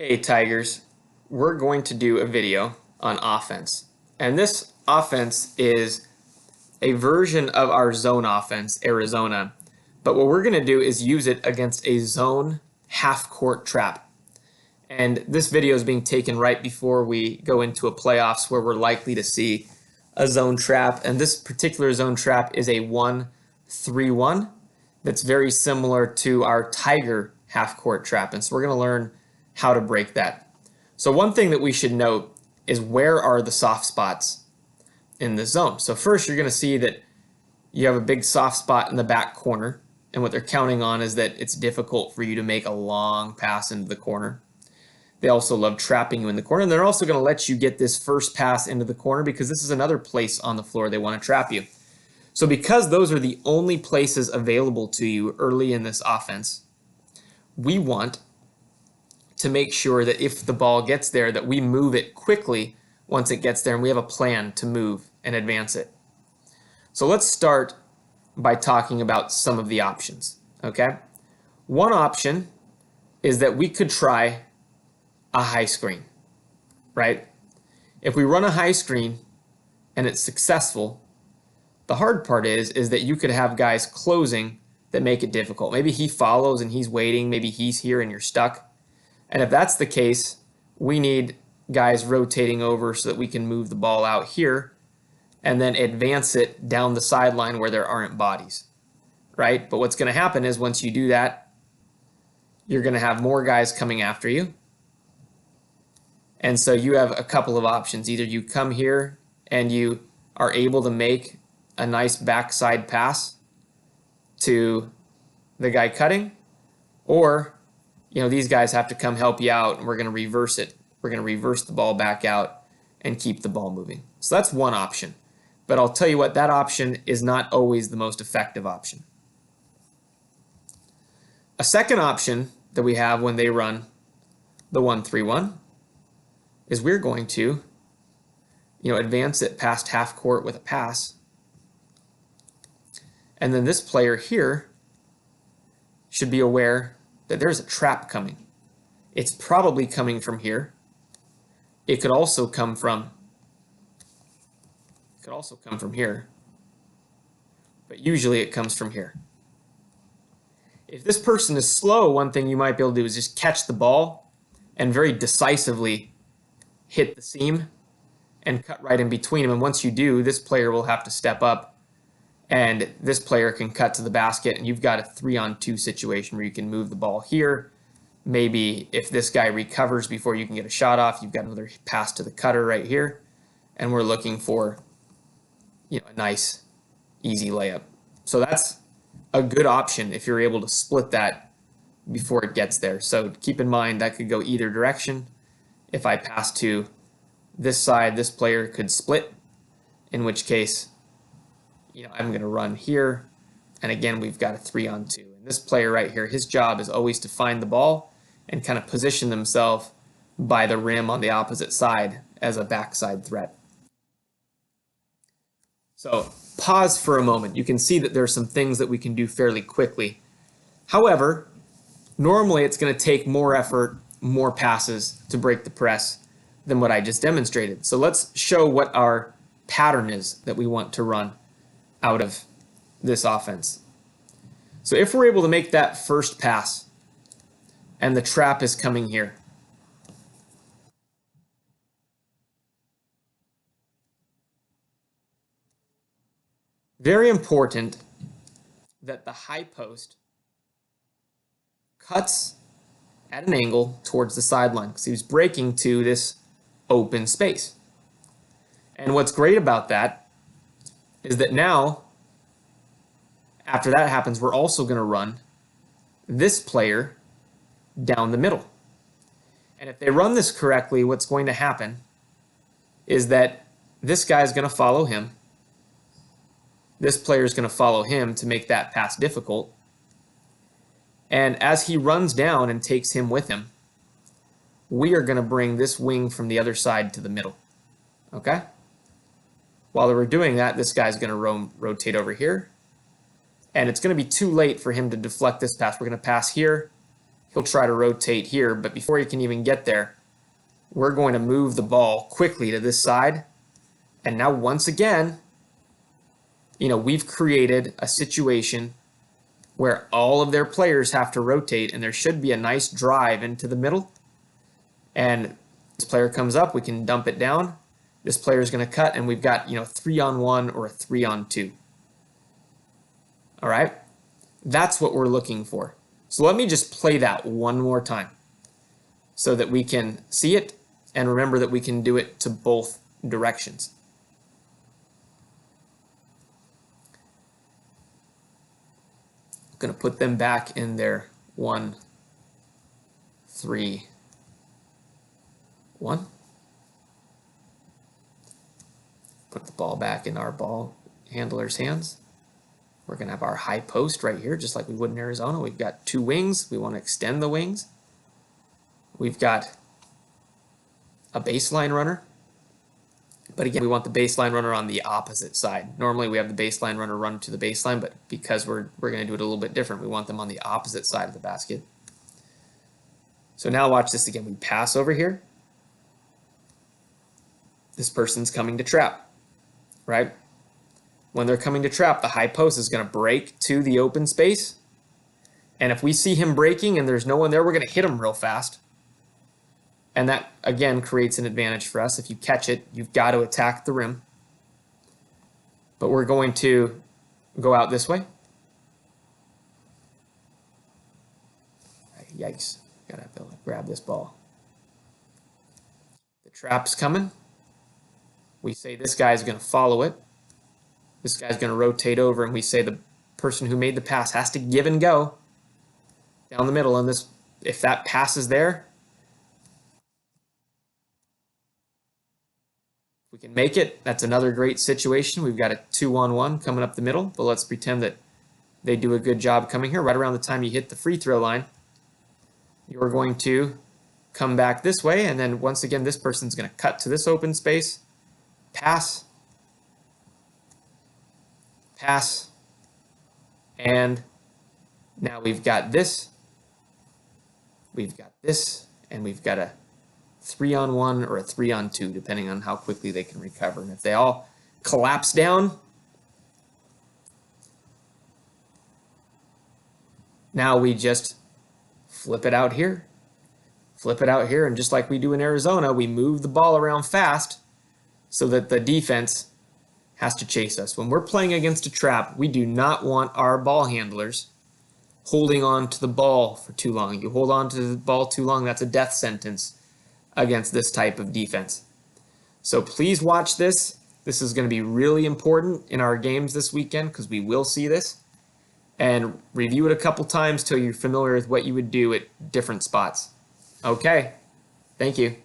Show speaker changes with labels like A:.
A: Hey Tigers, we're going to do a video on offense. And this offense is a version of our zone offense, Arizona. But what we're going to do is use it against a zone half-court trap. And this video is being taken right before we go into a playoffs where we're likely to see a zone trap. And this particular zone trap is a 1-3-1 that's very similar to our Tiger half-court trap. And so we're going to learn how to break that. So one thing that we should note is where are the soft spots in the zone. So first you're going to see that you have a big soft spot in the back corner, and what they're counting on is that it's difficult for you to make a long pass into the corner. They also love trapping you in the corner, and they're also going to let you get this first pass into the corner because this is another place on the floor they want to trap you. So because those are the only places available to you early in this offense, we want to make sure that if the ball gets there, that we move it quickly once it gets there, and we have a plan to move and advance it. So let's start by talking about some of the options, okay? One option is that we could try a high screen, right? If we run a high screen and it's successful, the hard part is that you could have guys closing that make it difficult. Maybe he follows and he's waiting, maybe he's here and you're stuck. And if that's the case, we need guys rotating over so that we can move the ball out here and then advance it down the sideline where there aren't bodies, right? But what's going to happen is once you do that, you're going to have more guys coming after you. And so you have a couple of options. Either you come here and you are able to make a nice backside pass to the guy cutting, or these guys have to come help you out, and we're going to reverse it. We're going to reverse the ball back out and keep the ball moving. So that's one option. But I'll tell you what, that option is not always the most effective option. A second option that we have when they run the 1-3-1 is we're going to advance it past half court with a pass. And then this player here should be aware that there's a trap coming. It's probably coming from here. It could also come from here. But usually it comes from here. If this person is slow, one thing you might be able to do is just catch the ball and very decisively hit the seam and cut right in between them. And once you do, this player will have to step up, and this player can cut to the basket, and you've got a 3-on-2 situation where you can move the ball here. Maybe if this guy recovers before you can get a shot off, you've got another pass to the cutter right here, and we're looking for a nice, easy layup. So that's a good option if you're able to split that before it gets there. So keep in mind that could go either direction. If I pass to this side, this player could split, in which case I'm going to run here, and again, we've got a 3-on-2. And this player right here, his job is always to find the ball and kind of position themselves by the rim on the opposite side as a backside threat. So pause for a moment. You can see that there are some things that we can do fairly quickly. However, normally it's going to take more effort, more passes to break the press than what I just demonstrated. So let's show what our pattern is that we want to run out of this offense. So if we're able to make that first pass and the trap is coming here, very important that the high post cuts at an angle towards the sideline because he was breaking to this open space. And what's great about that is that now, after that happens, we're also going to run this player down the middle. And if they run this correctly, what's going to happen is that this guy is going to follow him. This player is going to follow him to make that pass difficult. And as he runs down and takes him with him, we are going to bring this wing from the other side to the middle. Okay? While we're doing that, this guy's going to rotate over here. And it's going to be too late for him to deflect this pass. We're going to pass here, he'll try to rotate here, but before he can even get there, we're going to move the ball quickly to this side. And now once again, we've created a situation where all of their players have to rotate, and there should be a nice drive into the middle. And this player comes up, we can dump it down. This player is going to cut, and we've got 3-on-1 or a 3-on-2. All right, that's what we're looking for. So let me just play that one more time so that we can see it, and remember that we can do it to both directions. I'm going to put them back in their 1, 3, 1. Put the ball back in our ball handler's hands. We're going to have our high post right here, just like we would in Arizona. We've got 2 wings. We want to extend the wings. We've got a baseline runner. But again, we want the baseline runner on the opposite side. Normally we have the baseline runner run to the baseline, but because we're going to do it a little bit different, we want them on the opposite side of the basket. So now watch this again. We pass over here. This person's coming to trap, right? When they're coming to trap, the high post is going to break to the open space. And if we see him breaking and there's no one there, we're going to hit him real fast. And that, again, creates an advantage for us. If you catch it, you've got to attack the rim. But we're going to go out this way. Yikes. Got to be able to grab this ball. The trap's coming. We say this guy's going to follow it. This guy's going to rotate over, and we say the person who made the pass has to give and go down the middle. And this, if that pass is there, if we can make it, that's another great situation. We've got a 2-on-1 coming up the middle, but let's pretend that they do a good job coming here. Right around the time you hit the free throw line, you're going to come back this way, and then once again, this person's going to cut to this open space, pass, pass, and now we've got this, and we've got a 3-on-1 or a 3-on-2, depending on how quickly they can recover. And if they all collapse down, now we just flip it out here, and just like we do in Arizona, we move the ball around fast so that the defense has to chase us. When we're playing against a trap, we do not want our ball handlers holding on to the ball for too long. You hold on to the ball too long, that's a death sentence against this type of defense. So please watch this. This is going to be really important in our games this weekend because we will see this. And review it a couple times till you're familiar with what you would do at different spots. Okay, thank you.